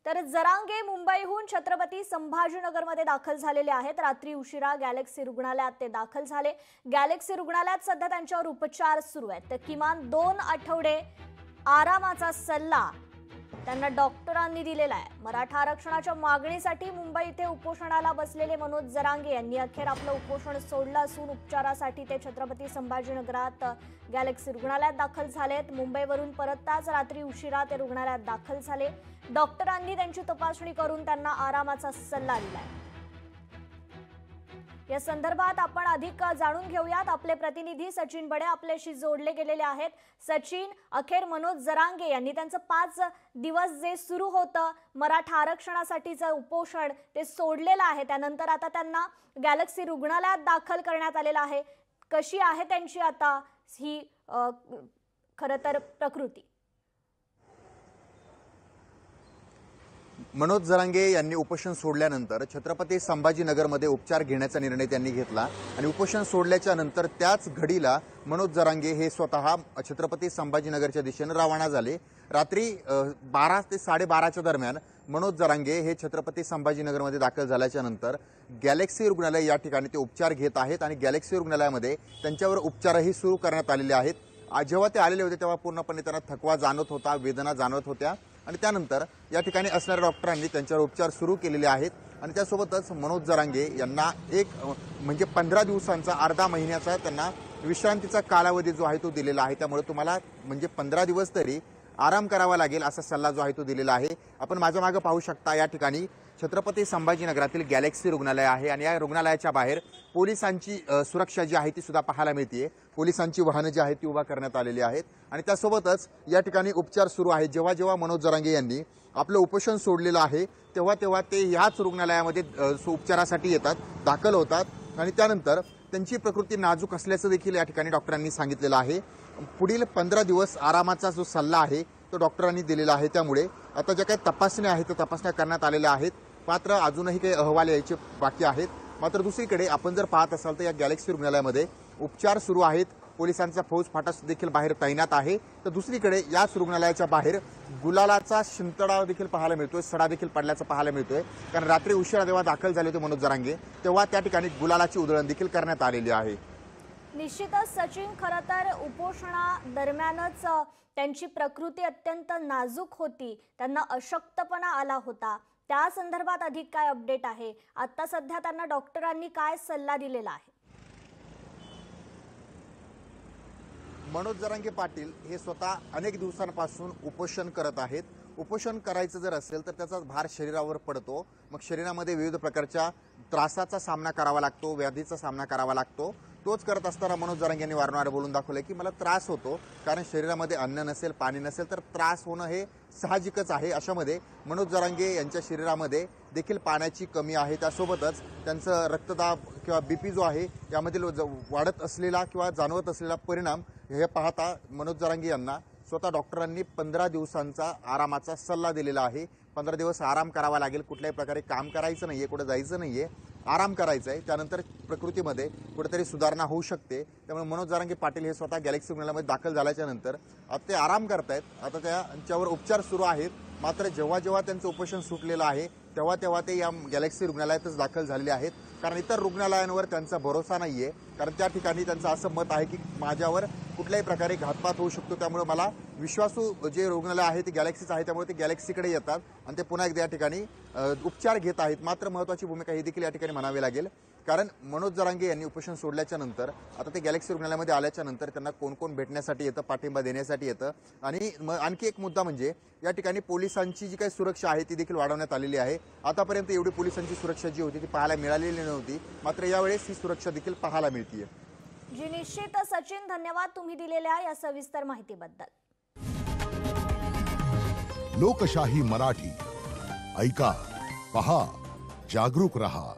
तर जरांगे मुंबईहून छत्रपती संभाजीनगरमध्ये दाखल झालेले आहेत। रात्री उशिरा गॅलेक्सी रुग्णालयात ते दाखल झाले। गॅलेक्सी रुग्णालयात सध्या त्यांच्यावर उपचार सुरू आहेत। तर किमान 2 आठवडे आरामाचा सल्ला त्यांना डॉक्टरांनी दिलेला आहे। मराठा आरक्षणाच्या मागणीसाठी मुंबई येथे उपोषणाला बसलेले मनोज जरांगे यांनी अखेर आपलं उपोषण सोडलं असून उपचारासाठी ते छत्रपती संभाजीनगरात गॅलेक्सी रुग्णालयात दाखल झालेत। मुंबईवरून परतताच रात्री उशिरा ते रुग्णालयात दाखल झाले। डॉक्टरांनी त्यांची तपासणी करून त्यांना आरामाचा सल्ला दिलाय। या संदर्भात आपण अधिक जाणून घेऊयात। आपले प्रतिनिधी सचिन बडे आपल्याशी जोडले गेलेले आहेत। सचिन, अखेर मनोज जरांगे यांनी त्यांचं 5 दिवस जे सुरू होतं मराठा आरक्षणासाठीचं उपोषण ते सोडलेलं आहे। त्यानंतर आता त्यांना गॅलेक्सी रुग्णालयात दाखल करण्यात आलेलं आहे। कशी आहे त्यांची आता ही खरं तर प्रकृती? मनोज जरांगे यांनी उपोषण सोडल्यानंतर छत्रपती संभाजीनगरमध्ये उपचार घेण्याचा निर्णय त्यांनी घेतला आणि उपोषण सोडल्याच्या नंतर त्याच घडीला मनोज जरांगे हे स्वतः छत्रपती संभाजीनगरच्या दिशेने रवाना झाले। रात्री 12 ते 12:30च्या दरम्यान मनोज जरांगे हे छत्रपती संभाजीनगरमध्ये दाखल झाल्याच्या नंतर गॅलेक्सी रुग्णालय या ठिकाणी ते उपचार घेत आहेत आणि गॅलेक्सी रुग्णालयामध्ये त्यांच्यावर उपचारही सुरू करण्यात आलेले आहेत। जेव्हा ते आलेले होते तेव्हा पूर्णपणे त्यांना थकवा जाणवत होता, वेदना जाणवत होत्या आणि त्यानंतर या ठिकाणी असणाऱ्या डॉक्टरांनी त्यांच्यावर उपचार सुरू केलेले आहेत आणि त्यासोबतच मनोज जरांगे यांना एक म्हणजे 15 दिवसांचा अर्धा महिन्याचा त्यांना विश्रांतीचा कालावधी जो आहे तो दिलेला आहे। त्यामुळे तुम्हाला म्हणजे 15 दिवस तरी आराम करावा लागेल असा सल्ला जो आहे तो दिलेला आहे। आपण माझ्या मागे पाहू शकता या ठिकाणी छत्रपती संभाजीनगरातील गॅलेक्सी रुग्णालय आहे आणि या रुग्णालयाच्या बाहेर पोलिसांची सुरक्षा जी आहे ती सुद्धा पाहायला मिळते। पोलिसांची वाहनं जी आहेत ती उभा करण्यात आलेली आहेत आणि त्यासोबतच या ठिकाणी उपचार सुरू आहे। जेव्हा जेव्हा मनोज जरांगे यांनी आपलं उपोषण सोडलेलं आहे तेव्हा तेव्हा ते याच रुग्णालयामध्ये उपचारासाठी येतात, दाखल होतात आणि त्यानंतर त्यांची प्रकृती नाजूक असल्याचं देखील या ठिकाणी डॉक्टरांनी सांगितलेलं आहे। पुढील 15 दिवस आरामाचा जो सल्ला आहे तो डॉक्टरांनी दिलेला आहे। त्यामुळे आता ज्या काही तपासण्या आहेत त्या तपासण्या करण्यात आलेल्या आहेत, मात्र अजूनही काही अहवाल यायचे बाकी आहेत। मात्र दुसरीकडे आपण जर पाहत असाल तर या गॅलेक्सी रुग्णालयामध्ये उपचार सुरू आहेत, पोलिसांचा फौज फाटा देखील बाहेर तैनात आहे। तर दुसरीकडे याच रुग्णालयाच्या बाहेर गुलालाचा शिंतडा देखील पाहायला मिळतोय, सडा देखील पडल्याचं पाहायला मिळतोय। कारण रात्री उशिरा जेव्हा दाखल झाले होते मनोज जरांगे तेव्हा त्या ठिकाणी गुलालाची उधळण देखील करण्यात आलेली आहे। निश्चितच सचिन, खरं तर उपोषणा दरम्यानच त्यांची प्रकृती अत्यंत नाजूक होती, त्यांना अशक्तपणा आला होता। त्या संदर्भात अधिक काय अपडेट आहे? आता सध्या त्यांना डॉक्टरांनी काय सल्ला दिलेला आहे? मनोज जरांगे पाटील हे स्वतः अनेक दिवसांपासून उपोषण करत आहेत। उपोषण करायचं जर असेल तर त्याचा भार शरीरावर पडतो, मग शरीरामध्ये विविध प्रकारच्या त्रासाचा सामना करावा लागतो, व्याधीचा सामना करावा लागतो। तोच करत असताना मनोज जरांगे यांनी वारंवार बोलून दाखवले की मला त्रास होतो, कारण शरीरामध्ये अन्न नसेल, पाणी नसेल तर त्रास होणं हे साहजिकच आहे। अशामध्ये मनोज जरांगे यांच्या शरीरामध्ये देखील पाण्याची कमी आहे, त्यासोबतच त्यांचं रक्तदाब किंवा बीपी जो आहे यामधील वाढत असलेला किंवा जाणवत असलेला परिणाम हे पाहता मनोज जरांगे यांना स्वतः डॉक्टरांनी 15 दिवसांचा आरामाचा सल्ला दिलेला आहे। 15 दिवस आराम करावा लागेल, कुठल्याही प्रकारे काम करायचं नाहीये, कुठे जायचं नाहीये, आराम करायचा आहे। त्यानंतर प्रकृतीमध्ये कुठेतरी सुधारणा होऊ शकते। त्यामुळे मनोज जरांगे पाटील हे स्वतः गॅलेक्सी रुग्णालयामध्ये दाखल झाल्याच्या नंतर आता ते आराम करतायत, आता त्यांच्यावर उपचार सुरू आहेत। मात्र जेव्हा जेव्हा त्यांचं उपोषण सुटलेलं आहे तेव्हा तेव्हा ते या गॅलेक्सी रुग्णालयातच दाखल झालेले आहेत, कारण इतर रुग्णालयांवर त्यांचा भरोसा नाहीये। कारण त्या ठिकाणी त्यांचं असं मत आहे की माझ्यावर कुठल्याही प्रकारे घातपात होऊ शकतो, त्यामुळे मला विश्वासू जे रुग्णालय आहे ते गॅलेक्सीच आहे, त्यामुळे ते गॅलेक्सीकडे येतात आणि ते पुन्हा एकदा या ठिकाणी उपचार घेत आहेत। मात्र महत्त्वाची भूमिका ही देखील या ठिकाणी म्हणावी लागेल, कारण मनोज जरांगे यांनी उपोषण सोडल्याच्या नंतर आता ते गॅलेक्सी रुग्णालयामध्ये आल्याच्या नंतर त्यांना कोण कोण भेटण्यासाठी येतं, पाठिंबा देण्यासाठी येतं। आणि आणखी एक मुद्दा म्हणजे या ठिकाणी पोलिसांची जी काही सुरक्षा आहे ती देखील वाढवण्यात आलेली आहे। आतापर्यंत एवढी पोलिसांची सुरक्षा जी होती ती पाहायला मिळालेली नव्हती, मात्र यावेळेस ही सुरक्षा देखील पाहायला मिळते। जी निश्चित सचिन, धन्यवाद तुम्ही दिलेल्या या सविस्तर माहितीबद्दल। लोकशाही मराठी ऐका, पहा, जागरूक रहा।